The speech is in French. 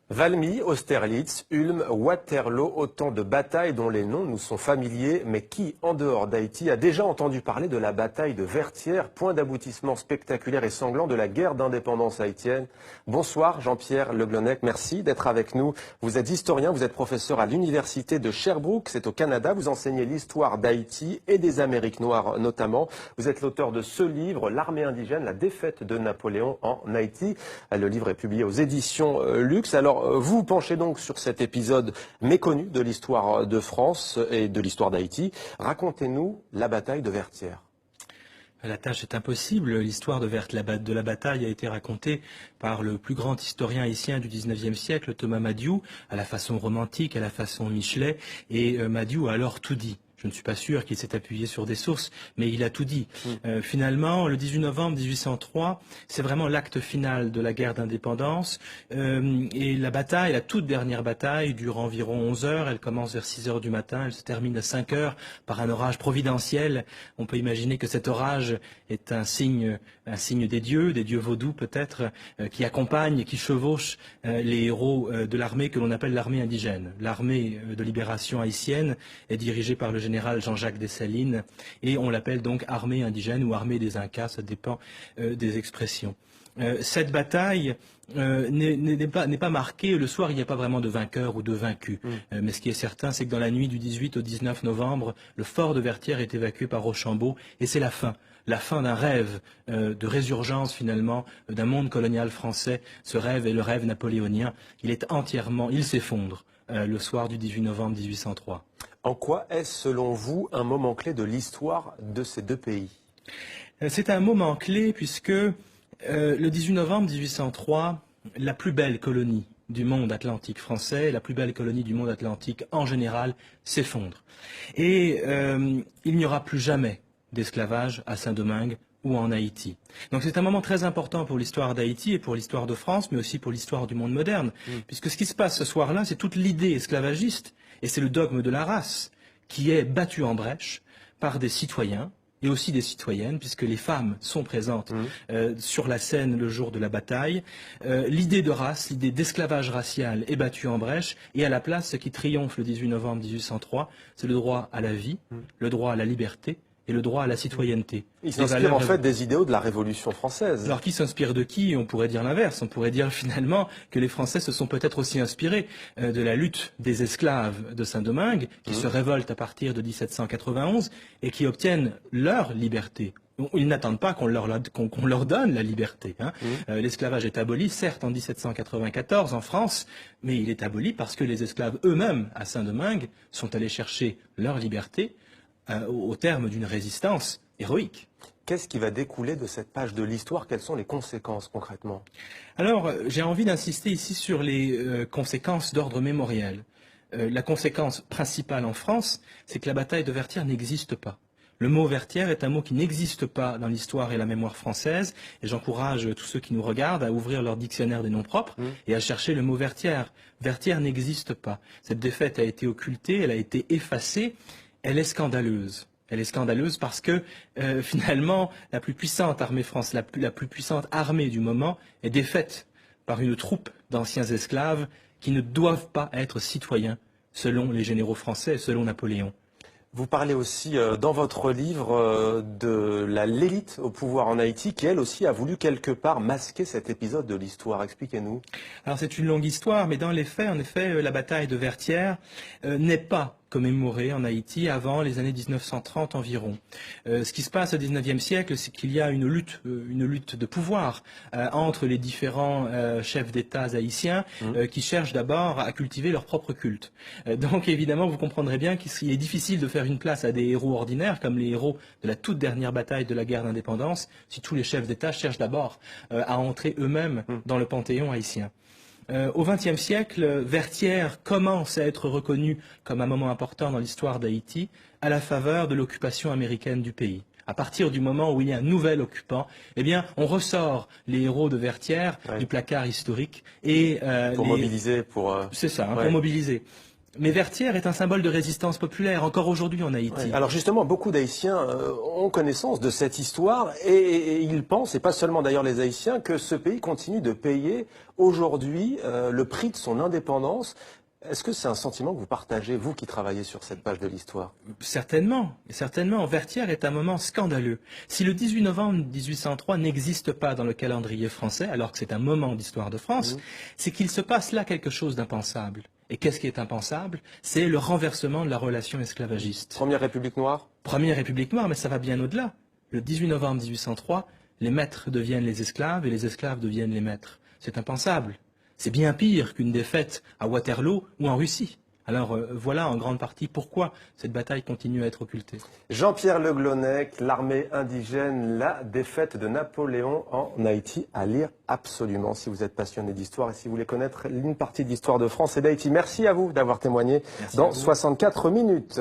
Valmy, Austerlitz, Ulm, Waterloo, autant de batailles dont les noms nous sont familiers, mais qui, en dehors d'Haïti, a déjà entendu parler de la bataille de Vertières, point d'aboutissement spectaculaire et sanglant de la guerre d'indépendance haïtienne. Bonsoir Jean-Pierre Le Glonec, merci d'être avec nous. Vous êtes historien, vous êtes professeur à l'université de Sherbrooke, c'est au Canada. Vous enseignez l'histoire d'Haïti et des Amériques noires notamment. Vous êtes l'auteur de ce livre, L'armée indigène, la défaite de Napoléon en Haïti. Le livre est publié aux éditions Lux. Alors, vous penchez donc sur cet épisode méconnu de l'histoire de France et de l'histoire d'Haïti. Racontez-nous la bataille de Vertières. La tâche est impossible. L'histoire de la bataille a été racontée par le plus grand historien haïtien du XIXe siècle, Thomas Madiou, à la façon romantique, à la façon Michelet. Et Madiou a alors tout dit. Je ne suis pas sûr qu'il s'est appuyé sur des sources, mais il a tout dit. Finalement, le 18 novembre 1803, c'est vraiment l'acte final de la guerre d'indépendance. Et la bataille, la toute dernière bataille, dure environ 11 heures. Elle commence vers 6 heures du matin. Elle se termine à 5 heures par un orage providentiel. On peut imaginer que cet orage est un signe des dieux vaudous peut-être, qui accompagnent et qui chevauchent les héros de l'armée que l'on appelle l'armée indigène. L'armée de libération haïtienne est dirigée par le général Jean-Jacques Dessalines et on l'appelle donc armée indigène ou armée des Incas, ça dépend des expressions. Cette bataille n'est pas marquée, le soir il n'y a pas vraiment de vainqueur ou de vaincu. Mais ce qui est certain, c'est que dans la nuit du 18 au 19 novembre, le fort de Vertières est évacué par Rochambeau et c'est la fin d'un rêve de résurgence finalement d'un monde colonial français. Ce rêve est le rêve napoléonien. Il s'effondre le soir du 18 novembre 1803. En quoi est-ce, selon vous, un moment clé de l'histoire de ces deux pays? C'est un moment clé puisque le 18 novembre 1803, la plus belle colonie du monde atlantique français, la plus belle colonie du monde atlantique en général, s'effondre. Et il n'y aura plus jamais d'esclavage à Saint-Domingue ou en Haïti. Donc c'est un moment très important pour l'histoire d'Haïti et pour l'histoire de France, mais aussi pour l'histoire du monde moderne, puisque ce qui se passe ce soir-là, c'est toute l'idée esclavagiste, et c'est le dogme de la race, qui est battu en brèche par des citoyens, et aussi des citoyennes, puisque les femmes sont présentes sur la scène le jour de la bataille. L'idée de race, l'idée d'esclavage racial est battue en brèche, et à la place, ce qui triomphe le 18 novembre 1803, c'est le droit à la vie, le droit à la liberté, et le droit à la citoyenneté. Il s'inspire en fait des idéaux de la Révolution française. Alors qui s'inspire de qui? On pourrait dire l'inverse. On pourrait dire finalement que les Français se sont peut-être aussi inspirés de la lutte des esclaves de Saint-Domingue, qui se révoltent à partir de 1791 et qui obtiennent leur liberté. Ils n'attendent pas qu'on leur donne la liberté. L'esclavage est aboli, certes, en 1794 en France, mais il est aboli parce que les esclaves eux-mêmes, à Saint-Domingue, sont allés chercher leur liberté au terme d'une résistance héroïque. Qu'est-ce qui va découler de cette page de l'histoire? Quelles sont les conséquences concrètement? Alors, j'ai envie d'insister ici sur les conséquences d'ordre mémoriel. La conséquence principale en France, c'est que la bataille de Vertières n'existe pas. Le mot Vertières est un mot qui n'existe pas dans l'histoire et la mémoire française, et j'encourage tous ceux qui nous regardent à ouvrir leur dictionnaire des noms propres et à chercher le mot Vertières. Vertières n'existe pas. Cette défaite a été occultée, elle a été effacée. Elle est scandaleuse. Elle est scandaleuse parce que finalement la plus puissante armée française, la plus puissante armée du moment est défaite par une troupe d'anciens esclaves qui ne doivent pas être citoyens selon les généraux français, selon Napoléon. Vous parlez aussi dans votre livre de l'élite au pouvoir en Haïti qui, elle aussi, a voulu quelque part masquer cet épisode de l'histoire. Expliquez-nous. Alors c'est une longue histoire, mais dans les faits, en effet, la bataille de Vertières n'est pas commémorée en Haïti avant les années 1930 environ. Ce qui se passe au XIXe siècle, c'est qu'il y a une lutte de pouvoir entre les différents chefs d'État haïtiens qui cherchent d'abord à cultiver leur propre culte. Donc évidemment, vous comprendrez bien qu'il est difficile de faire une place à des héros ordinaires comme les héros de la toute dernière bataille de la guerre d'indépendance si tous les chefs d'État cherchent d'abord à entrer eux-mêmes dans le panthéon haïtien. Au XXe siècle, Vertières commence à être reconnu comme un moment important dans l'histoire d'Haïti à la faveur de l'occupation américaine du pays. À partir du moment où il y a un nouvel occupant, eh bien, on ressort les héros de Vertières du placard historique et pour mobiliser, c'est ça, pour mobiliser. Mais Vertières est un symbole de résistance populaire, encore aujourd'hui en Haïti. Ouais. Alors justement, beaucoup d'Haïtiens ont connaissance de cette histoire et ils pensent, et pas seulement d'ailleurs les Haïtiens, que ce pays continue de payer aujourd'hui le prix de son indépendance. Est-ce que c'est un sentiment que vous partagez, vous qui travaillez sur cette page de l'histoire? Certainement, certainement. Vertières est un moment scandaleux. Si le 18 novembre 1803 n'existe pas dans le calendrier français, alors que c'est un moment d'histoire de France, c'est qu'il se passe là quelque chose d'impensable. Et qu'est-ce qui est impensable? C'est le renversement de la relation esclavagiste. Première République noire? Première République noire, mais ça va bien au-delà. Le 18 novembre 1803, les maîtres deviennent les esclaves et les esclaves deviennent les maîtres. C'est impensable. C'est bien pire qu'une défaite à Waterloo ou en Russie. Alors voilà en grande partie pourquoi cette bataille continue à être occultée. Jean-Pierre Le Glonec, l'armée indigène, la défaite de Napoléon en Haïti, à lire absolument si vous êtes passionné d'histoire et si vous voulez connaître une partie de l'histoire de France et d'Haïti. Merci à vous d'avoir témoigné dans 64 minutes.